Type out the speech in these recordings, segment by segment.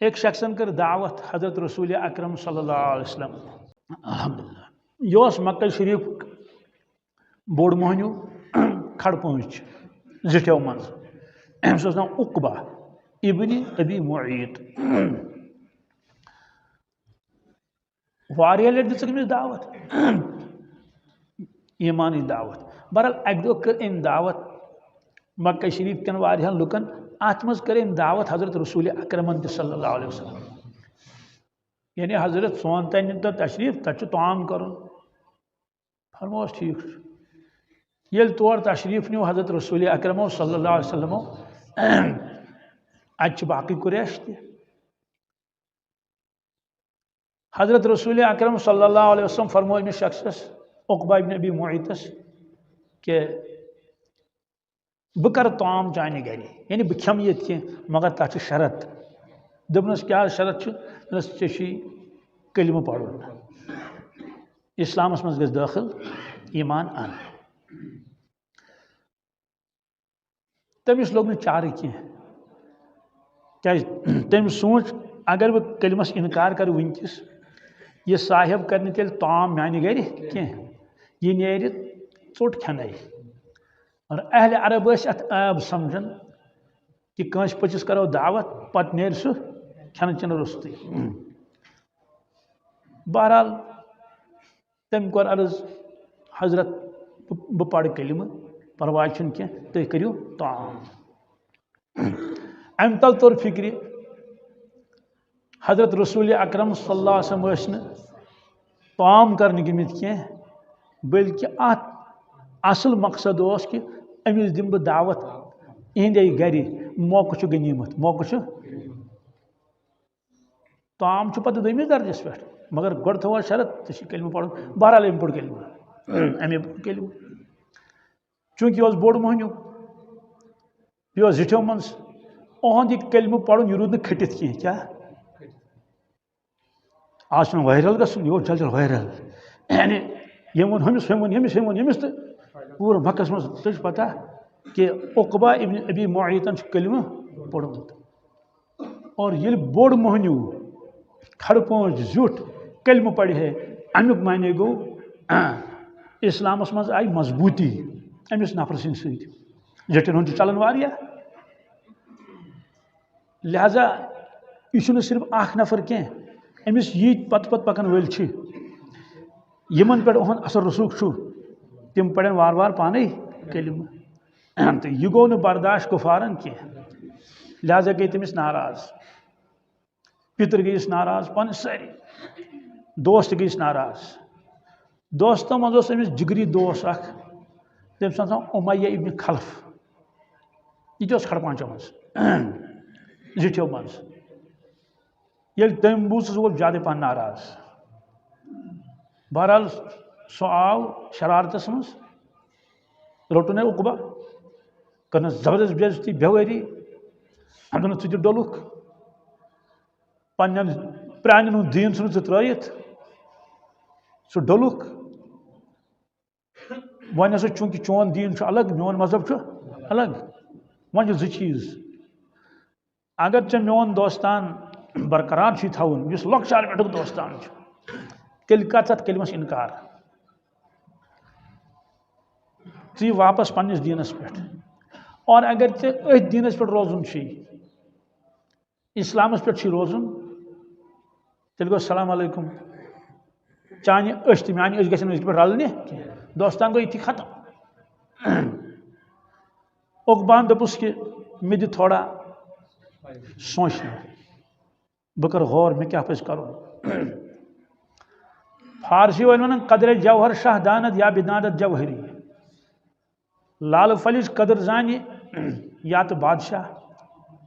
ایک شخصن کر دعوت حضرت رسول اکرم صلی اللہ علیہ وسلم الحمدللہ یہ مکہ شریف بوڑ مہنیو کھڑ پانچ زٹھو مز امس نام عقبہ ابن ابی معیط واریاہ لٹ دس دعوت ایمانی دعوت بہرحال اک دہ کر ام دعوت مکہ شریف کن واریاہن لکن ات مز کر ام دعوت حضرت رسول اکرمن صلی اللہ علیہ وسلم یعنی حضرت سون تین تو تشریف تت طعام کرن فرموس ٹھیک یل تور تشریف نیو حضرت رسول اکرم صلی اللہ علیہ وسلم ات باقی قریش تہ حضرت رسول اکرم صلی اللہ علیہ وسلم فرمو امس شخصس عقبہ ابن ابی معیطس کہ بہ کر طعام چانہ گھر یعنی بہ کھم یت کی مگر تک شرط دپنس کیا شرط چی کلمہ پڑھن اسلامس مز گژھ داخل ایمان ان تمس لوگ چارہ کی تم سوچ اگر بہ کلمس انکار کر ونکس یہ صاحب کرنے تیل طعام میانہ گھر کی یہ نیرِ ژوٹ کھنے اور اہل عرب ات عاب سمجھن کہ کنس پچس کرو دعوت پتہ نیر سہ کھن چن رست بہرحال تم کور عرض حضرت بہ پڑھ کلمہ پرواہ چھ کی تھی کرو طعام ام تل طور فکر حضرت رسول اکرم صلی اللہ علیہ وسلم طعام کرنے گمت کی بلکہ ات اصل مقصد اس کہ امس دم بہ دعوت اہندے گھر موقع غنیمت موقع طعام پتہ دویمس درجس پہ مگر گۄڈٕ تھو شرط ژےٚ کلمہ پڑھن بہرحال ام پوٚر کلمہ امے پوٚر کلمہ چونکہ یہ بوڑ مہنیو یہ زٹھو منز اہد یہ کلمہ پڑھن یہ رود کھٹت کی کیا آج وائرل گھن یہ جل جل وائرل یعنی یم ون ہمس ہم ون یمس ہم ون یمس تو پور مکس مز تجھ پتہ کہ عقبہ ابن ابی معیطن کلمہ پوڑمت اور یل بوڑ مہنیو کھڑ پانچ زیوٹ کلمہ پڑھ ہے امیک معنی گو اسلامس مز آئی مضبوطی امس نفر سند ست زٹن ہند چلان واریاہ لہذا یہ صرف اخ نفر کی امس یہ پت پت پکن ول یمن پہ اہد اثر رسوخ تم پڑھن وار وار پانے کلمہ تو یہ گو برداشت کفارن کی لہذا گئی تمس ناراض پتر گیس ناراض پن ساری دوست گیس ناراض دوستوں مز امس جگری دوست اخ تم سن امیہ ابن خلف یہ کھڑ پانچو مز زٹھو مز یل تم بوز سہ گو زیادہ پہن ناراض بہرحال سہ آو شرارتس مز روٹن عقبہ کرنس زبردست بےعزتی بےوری دونس ژٕ تہِ ڈولُکھ پنن پرانن ہُنٛد دیٖن ژھٕنُتھ ژٕ ترٲیِتھ سُہ ڈولُکھ وۄنۍ ہسا چوٗنٛکہِ چون دیٖن چھُ الگ میون مذہب چھُ الگ وۄنۍ چھِ زٕ چیٖز اگر ژےٚ میون دوستان برقرار چھُے تھاوُن یُس لۄکچار پٮ۪ٹھُک دوستان چھُ تیٚلہِ کر ژٕ اتھ کلمس انکار ژٕ یہِ واپس پننس دیٖنس پٮ۪ٹھ اور اگر ژےٚ أتھۍ دیٖنس پٮ۪ٹھ روزُن چھُے اسلامس پٮ۪ٹھ چھُے روزُن تیٚلہِ گوٚو السلام علیکم چانہِ أچھ تہِ میانہِ أچھ گژھن أزکہِ پٮ۪ٹھ رلنہِ دوستان گوٚو یِتھی ختم عقبہن دوٚپُس کہ مےٚ دِ تھوڑا سونچنہٕ بہٕ کر غور مےٚ کیٛاہ پزِ کرُن فارسی ون قدر جوہر شاہ داند یا بدانت جوہری لال پھلِچ قدر زانہِ یا تو بادشاہ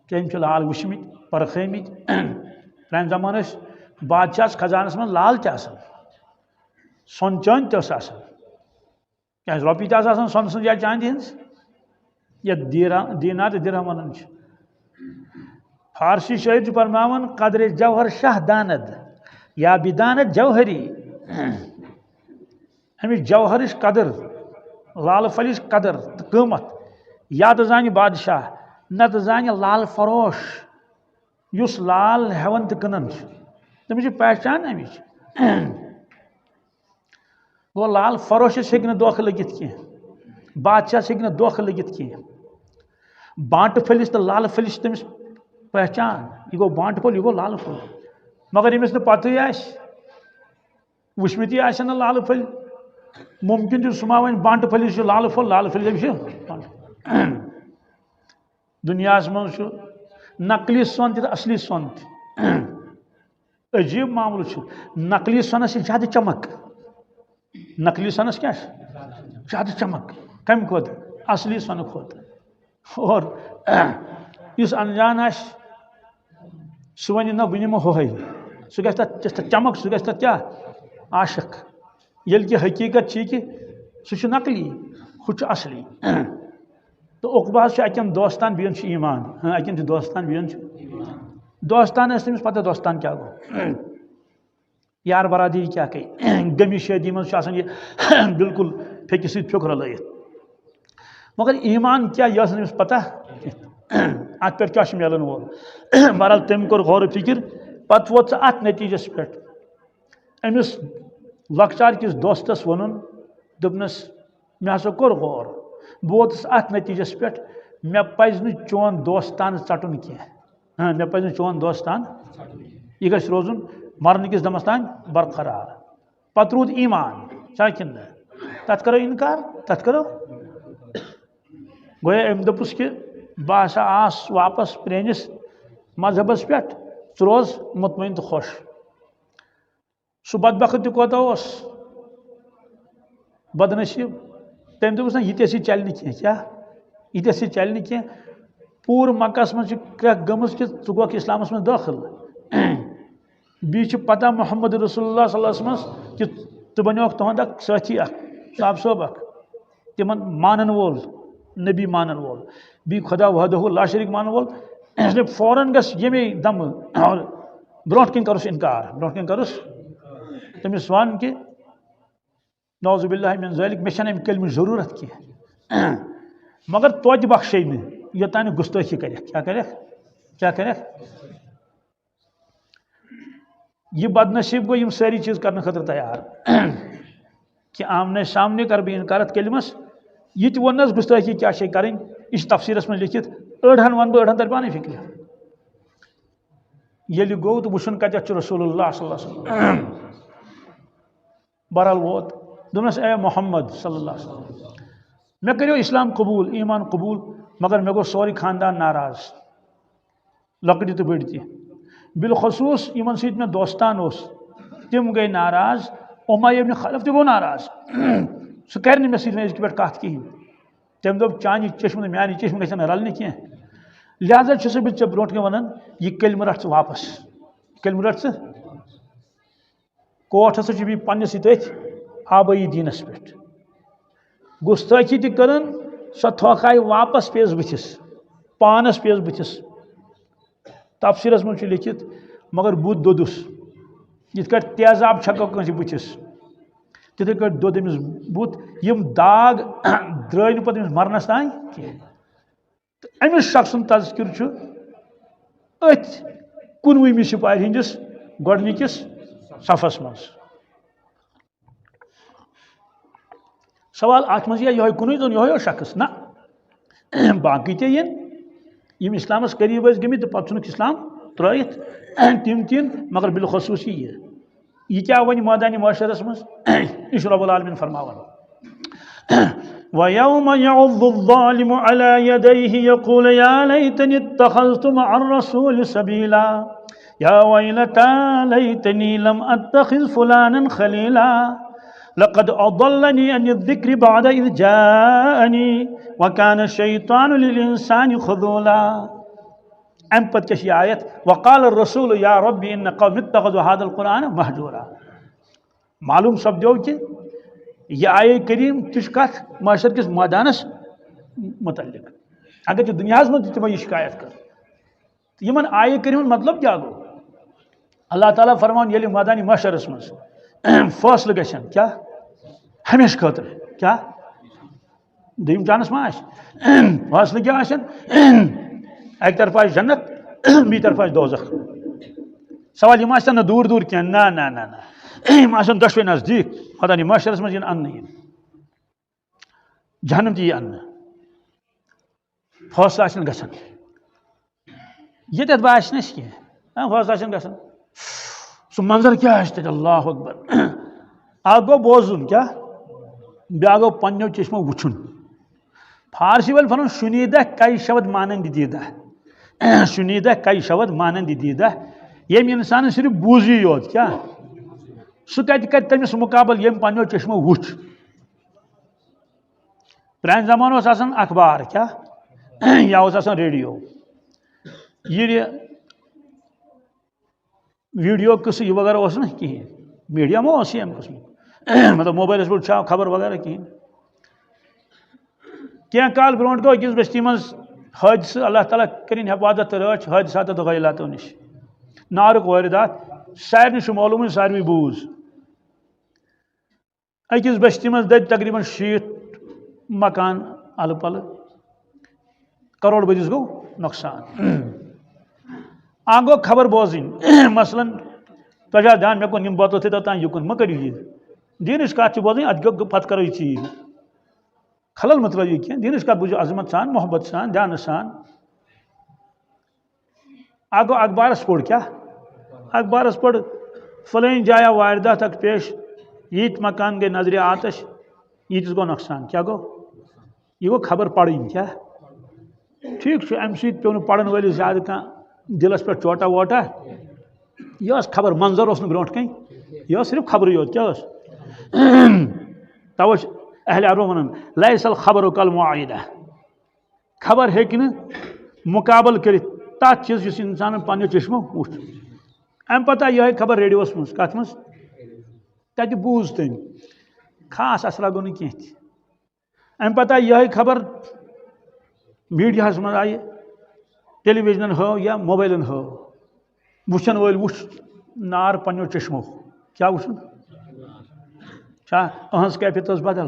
تٔمۍ چھِ لال وٕچھمٕتۍ پرکھٲمٕتۍ پرانہِ زمانہٕ ٲسۍ بادشاہس خزانس منٛز لال تہِ آسان سۄن چٲندۍ تہِ ٲس آسان کیٛازِ رۄپیہِ تہِ آسہٕ آسان سۄنہٕ سٕنٛز یا چاندِ ہٕنٛز یتھ دیٖنار تہٕ درہم ونان چھِ فارسی شٲعر چھُ فرماوان قدر جوہر شاہ داند یا بدانت جوہری امچ جوہرٕچ قدر لال پھلِچ قدر تہٕ قۭمت یا تہٕ زانہِ بادشاہ نتہٕ زانہِ لال فروش یس لال ہیون تو کنن تمس پہچان امچ گو لال فروشس ہیکہ دھوکہ لگت کی بادشاہ ہیکہ دھوکہ لگت کی بانٹ پھلس تو لال پھلس تمس پہچان یہ گو بانٹ پھول یہ گو لال پھول مگر یمس نہ پتہ آس وچمتی آسن لال پھل ممکن سما ون بانٹ پھلس لال پھل دنیا من نقلی سون تہ اصلی سون تہ عجیب معاملہ نقلی سونس زیادہ چمک نقلی سونس کیا زیادہ چمک کم کھت اصلی سون کھت اور اس انجان آس سہ ون نہ بہ نمہ ہوے سہ گژھِ تتھ چمک سہ گژھِ تتھ کیا عاشق یل کہ حقیقت چھ کہ سہ نقلی ہُہ اصلی تو اقباس اکین دوستان بیان ایمان اکین دوستان بیان دوستان اس تمس پتہ دوستان کیا گو یار برادری کیا کہ غمی شادی من یہ بالکل پھیکہ ست پھیک رلائت مگر ایمان کیا یہ تمس پتہ ات پہ کیا ملن وول بہرحال تم کور غور و فکر پتہ ووت سہ ات نتیجس پہ امس لکچار کس دوستس ون دپنس مے ہسا کور غور بہ ووتس ات نتیجس پہ مے پز نہ چون دوستان ژٹن کی مے پز نہ چون دوستان یہ گژھِ روزن مرن کس دمس تان برقرار پتہ رود ایمان چاہ کن تت کرو انکار تت کرو گویا ام دپس کہ بہ ہسا آس واپس پرینس مذہبس پہ ثہ روز مطمئن تو خوش سہ بدبخت تہ کوتاہ اوس بدنصیب تم دپس نا یہ سی چلہ کی کیا یہ سی چلہ کی پور مکس من کرک گمس کہ ژٕ گوکھ اسلامس من داخل بیچ پتہ محمد رسول اللہ صلی اللہ علیہ وسلم کہ ژٕ بنیوکھ تہند اک ساتھی اک صاحب صوب اک تمن مانن وول نبی مانن وول بی خدا وحدہ لا شریک مانن وول اس لیے فوراً گس یمی دم اور برونٹ کن کرس انکار برونٹ کن کرس تمس ون کہ نعوذ باللہ من ذلک مے چھنہ امہ کلمہ ضرورت کی مگر توتہ بخشے نہ یوتانہ گستاخی کرکھ کیا کرکھ یہ بدنصیب گو یم ساری چیز کرنے خاطر تیار کہ آمنے سامنے کر بہ انکارت کلمس یہ تہ ونس گستاخی کیا شے کریں یہ تفسیرس میں لکھت أڑہن ون بہ أڑہن تر پانے فکر یل گو تو وچھن کتھ رسول اللہ صلی اللہ علیہ وسلم بہرحال ووت دپنس اے محمد صلی اللہ علیہ وسلم مے کریو اسلام قبول ایمان قبول مگر مے گو سوری خاندان ناراض لکٹی تو بڑی تہ بالخصوص یمن سیت میں دوستان اوس تم گئی ناراض امیہ ابن خلف تہ گو ناراض سہ کر نہ مے سیت ازکہ پہ کت کہین تم دپ چانہ چشم میانہ چشم گژھن رلنہ کی لہذا چھس بہ ژے برونٹ کن ونان یہ کلمہ رٹ ژٕ واپس کلمہ رٹ ژٕ کوٹ ہسا چھ بی پنس تھی آبائی دینس پہ گستاخی تہ کرن سو تھوکھائی واپس پیس بتھس پانس پیس بتھس تفسیرس من لکھت مگر بت دودس یت کٹ تیزاب چھکو کنس بتھس تتھے کٹ دود امس بت یم داغ درائے نہ پتہ امس مرنس تان امس شخص سن تذکر چھ ات کنوہمہ سپاہی ہندس گۄڈنِکِس صفس من سوال ات مز یہ کنوی زون یہ شخص نا باقی تہ یم اسلامس قریب ٲسۍ گٔمٕتۍ تہٕ پتہٕ ژھُنُکھ اسلام ترٲیِتھ تِم تین مگر بالخصوص یہ کیا ون مٲدانہِ معاشرس مز یہ چھُ رب العالمین فرماوان وَيَوْمَ يَعُضُّ الظَّالِمُ عَلَى يَدَيْهِ يَقُولُ يَا لَيْتَنِي اتَّخَذْتُ مَعَ الرَّسُولِ سَبِيلًا يَا وَيْلَتَى لَيْتَنِي لَمْ أَتَّخِذْ فُلَانًا خَلِيلًا لقد أضلني عن الذكر بعد إذ جاءني وكان الشيطان للإنسان خذولا ام پت کیا آیت وقال الرسول يا ربي إن قوم اتخذوا هذا القرآن مهجورا معلوم سپدیو کہ یہ آیہ کریم تش کت معاشر کس میدانس متعلق اگر دنیا من تمو یہ شکایت کر یمن آیہ کریم مطلب کیا گو اللہ تعالیٰ فرمان یل میدان معاشرس مز فاصلہ گھن کیا ہمیشہ خاطر کیا دم چانس ما فاصلہ کیا اک طرف جنت بی طرف دوزخ سوال یہ نا دور دور کی نا نا نا نا دشوے نزدیک خدا نہیں معاشرس مز ان جہنم تی ان فاصلہ گھن یہ باس نا کی فاصلہ گھن سہ منظر کیا اللہ اکبر اخ گو بوزن کیا بیا گو پنو چشمو وچھن فارسی ول فن شنیدہ کئی شبد مانند دیدہ شنیدہ کئی شبد مانند دیدہ یم انسان صرف بوزی یوت کیا سہ کت تمس مقابل یم پنو چشمو وچھ پران زمانہ آسان اخبار کیا یا آسان ریڈیو یہ ویڈیو قصہ یہ وغیرہ اس نا کہین میڈیا ما اس یم قسم مطلب موبائلس پہ چھا خبر وغیرہ کہین کیا کال برونٹ گو اکس بستی مز حادثہ اللہ تعالیٰ کرین حفاظت رچ حادثات تو غیلاتو نش نارک واردات سارے معلوم ساروی بوز اکس بستی مز دد تقریباً 60 مکان ال پل کروڑ بدس گو نقصان گو خبر بوزن مثلا تجا دھیان مے کن بوتل تھے توتان یکن مہ کرو یہ دینش کت بوزن ات پتہ کرو یہ چیز خلل مطلب یہ کی دینش کت بوزو عظمت سان محبت سان دھیان سان گو اخبارس پوڑ کیا اخبارس پوڑ فلین جایا واردات تک پیش یت مکان گئی نظر آتش یتس گو نقصان کیا گو یہ گو خبر پڑھیں کیا ٹھیک ام سی پیو پڑھن ولس زیادہ کھانا دلس پہ چوٹا ووٹا یہ خبر منظر اس برو کن یہ صرف خبر یوت کیا توے اہل عرب ونان لیس الخبر کالمعایدہ خبر ہیکہ مقابل کرت تات چیز اس انسان پنو چشمو وچھ ام پتہ یہ خبر ریڈیوس مز کت مز تتہ بوز تم خاص اثرا گو نا کی ام پتہ یہ خبر میڈیاہس مز آئی ٹیلی ویژن ہو یا موبائلن ہو وچھن ول وچھ نار پنو چشمو کیا وچھن اہنز کیفیت بدل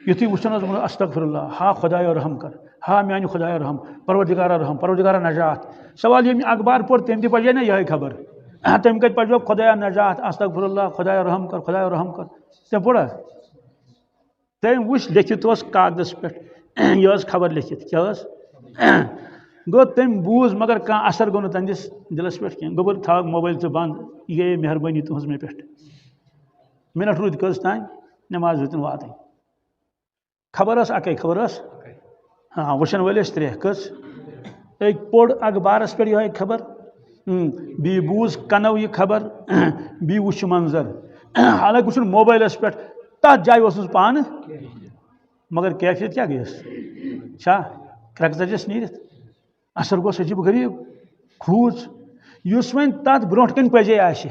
یتھی وچھن استغفر اللہ ہا خدایا رحم کر ہا میانہ خدایا رحم پروردگارا رحم پروردگارا نجات سوال یم اخبار پور تم تہ پڑھے نا یہ خبر تم کت پڑھو خدایا نجات استغفر اللہ خدایا رحم کر خدایا رحم کر تم پڑھا تم وچھ لکھت کاغذس پہ یہ خبر لکھت کیا گو تم بوز مگر کان اثر گو تہندس دلس پہ کی گوبر تھو موبائل ژ بند یہ گئی مہربانی تہذ مے پہ منٹ رود کس تان نماز ہتن واتن خبر اکے خبر ہاں وچھن ولس ترے کس ایک پوڑ اخبارس پہ یہ خبر بی بوز کنو یہ خبر بی وچھ منظر حالانکہ وچھن موبائلس پہ تات جائے اس پان مگر کیفیت کیا گیس چھا کرک ژجس نیرت اثر گوس عجیب غریب کھوژ اس ون تات برو کن پزے آسہ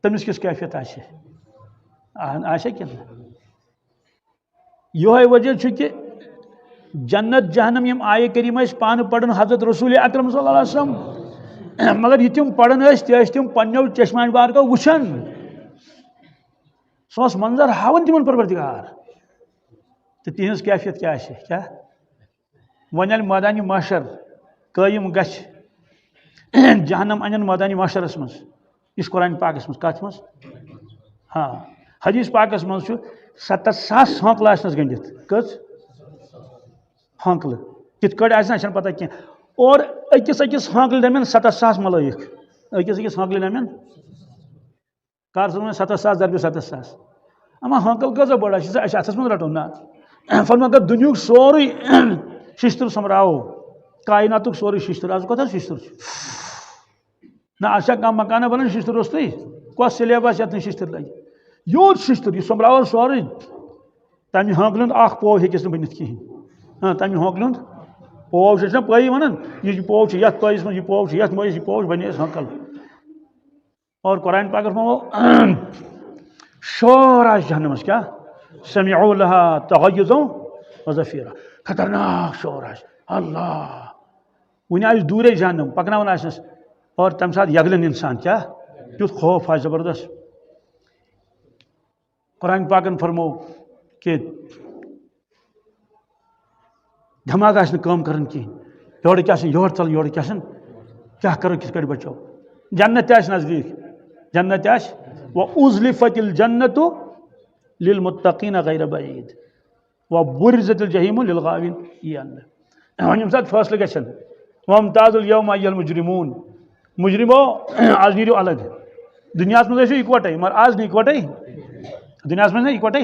تمس کس کیفیت آسہ کہ یہ وجہ کہ جنت جہنم یم آئے کریم پان پڑھن حضرت رسول اکرم صلی اللہ علیہ وسلم مگر یہ تم پڑھن تم پنو چشمان بار کو وچھن سوس منظر ہاون تمن پروردگار تو تہذ کیفیت کیا کیا ون میدان محشر قائم گھ جہنم ان میدان محشرس مز اس قرآن پاکس مز کت مز ہاں حدیث پاکس مز 7,000 ہانکل آسنس گنڈت کس ہانکل کت کڑ آسن پتہ کی اور اکس ہانکل درمیان 7,000 ملائک اکس ہانکل درمیان کار سن 7,000 دربی 7,000 اما ہانکل کزا بڑا اتس من رٹو نا فرما اگر دنیا سوری ششتر سمراو کائنات سوری ششتر آج کتر ششتر نہ آشا کم مکانہ بنان ششتر روستی کس سلیب آت ششتر لگی یوت ششتر یہ سمراو سوری تمہ ہانکل اخ پو ہیکس بنت کہین ہاں تمہ ہانکل پو نا پی ونان یہ پو یت پس من یہ پو یت مس یہ پو بنے ہانکل اور قرآن پاک شور آس جہنمس کیا سمعوا لها تغیظا وزفیرا خطرناک شور آس اللہ ون آس دورے جہنم پکناون آسنس اور تمہ سات یگلن انسان کیا تیت خوف آس زبردست قرآن پاکن فرمو کہ دھماغ آس کام کرن کہین یور کیا یور چل یور کیا کرو کس کر بچو جنت تہ نزدیک جنت تہ وَأُزْلِفَتِ الْجَنَّةُ لِلْمُتَّقِينَ غَيْرَ بَعِيدٍ وَبُرِّزَتِ الْجَحِيمُ لِلْغَاوِينَ یہ وۄنۍ ییٚمہِ ساتہٕ فٲصلہٕ گژھن وَامْتَازُوا الْيَوْمَ أَيُّهَا الْمُجْرِمُونَ مجرمو آز نیرو الگ دنیا میں ٲسِو اِکوٹے مگر آز نہٕ اِکوٹے دنیا میں اِکوٹے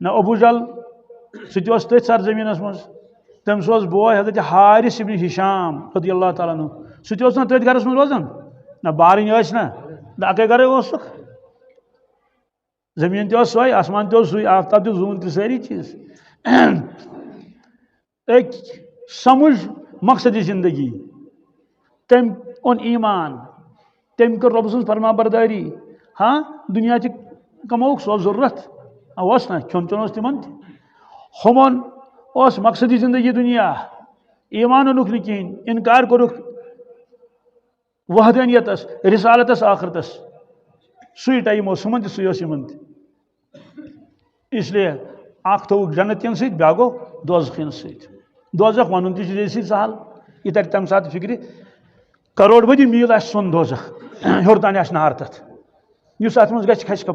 نہ ابو جہل سُہ تہِ اوس تٔتھۍ سرزمیٖنس منٛز تٔمِس اوس بوے حضرت حارث ابن ہشام رضی اللہ تعالیٰ عنہ سُہ تہِ اوس نہ تٔتھۍ گرس منٛز روزان نہ بارٕنۍ ٲسۍ نہ اکے گرے اوسُکھ زمین تہِ اوس سۄے آسمان تہِ اوس سُے آفتاب تہِ زوٗن تہِ سٲری چیٖز أکۍ سمجھ مقصدی زندگی تم اون ایمان تم کر رب سن فرما برداری ہاں دنیا چ کموک سو ضرورت اوس نا کھون چون اس تمن ہمن اس مقصدی زندگی دنیا ایمان انوک نکین انکار کرک وحدانیتس رسالتس آخرتس سوی ٹائم سمن سوی اس یمن اس لیے اخ تو جنتین سۭتۍ بیٛاکھ گوٚو دوزخین سۭتۍ دوزخ ونُن تہِ چھُ جیسی سہل یہ تر تمہِ ساتہٕ فکرِ کروڑ بدی میل آس سون دوزخ ہیور تان آس نار تتھ یُس اتھ منٛز گژھِ کھسہِ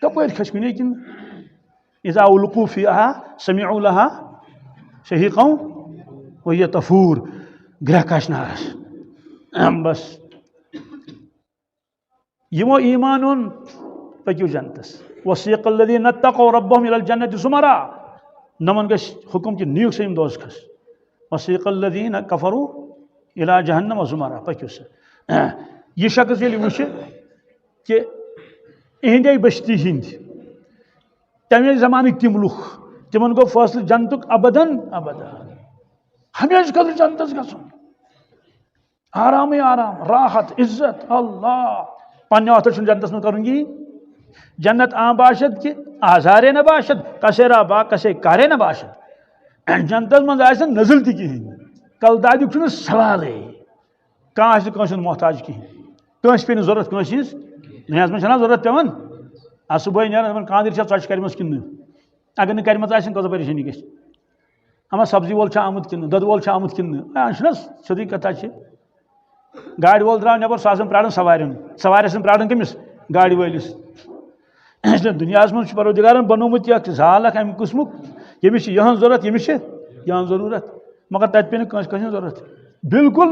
کپٲرۍ کھسہِ کُنے کِنہٕ اذا القوا فیہا سمعوا لها شہیقا وہی تفور گرٛٮ۪کھ آسہِ نارس بس یمو ایمان اوٚن پٔکِو جنتس وسیق الذین اتقوا ربهم الى الجنة زمرا نمن گژھِ حکم کہ نیوک سا یم دوزخس وسیق الذین کفروا الى جہنم زمرا پکیو سا یہ شخص ییٚلہِ وٕچھِ کہ اہندے بستی ہند تمے زمانٕکۍ تِم لُکھ تمن گوٚو فٲصلہٕ جنتُک ابدن ابدا ہمیشہ خٲطرٕ جنتس گژھُن آرامٕے آرام راحت عزت اللہ پننہِ وقتہٕ چھُنہٕ جنتس منٛز کرُن کِہیٖنۍ جنت آ باشد کہ آزارے نہ باشد کسیرا با کسے کارے نہ باشد جنتس منٛز آسہِ نہٕ نزل تہِ کِہیٖنۍ کل دادیُک چھُنہٕ سوالے کانٛہہ آسہِ کٲنٛسہِ ہُنٛد محتاج کِہیٖنۍ کٲنٛسہِ پیٚیہِ نہٕ ضروٗرت کٲنٛسہِ ہِنٛز دُنیاہس منٛز چھَنا ضروٗرت پیٚوان آ صُبحٲے نیران دپان کانٛدٕر چھا ژۄچہِ کَرِمَژ کِنہٕ نہٕ اگر نہٕ کَرِمَژ آسن کۭژاہ پریشٲنی گژھِ اما سبزی وول چھا آمُت کِنہٕ دۄدٕ وول چھا آمُت کِنہٕ نہٕ چھُنہ سیٚودُے کتھا چھِ گاڑِ وول درٛاو نٮ۪بر سُہ آسان پرٛاران سوارٮ۪ن سوارِ آسان پرٛاران کٔمِس گاڑِ وٲلِس اسلیے دُنیاہس منٛز چھُ پروردگارن بنومُت یہِ اکھ زال اکھ امہِ قٕسمُک ییٚمِس چھِ یِہٕنٛز ضروٗرت ییٚمِس چھِ یِہٕنٛز ضروٗرت مگر تتہِ پیٚیہِ نہٕ کٲنٛسہِ کٲنٛسہِ ہٕنٛز ضروٗرت بالکل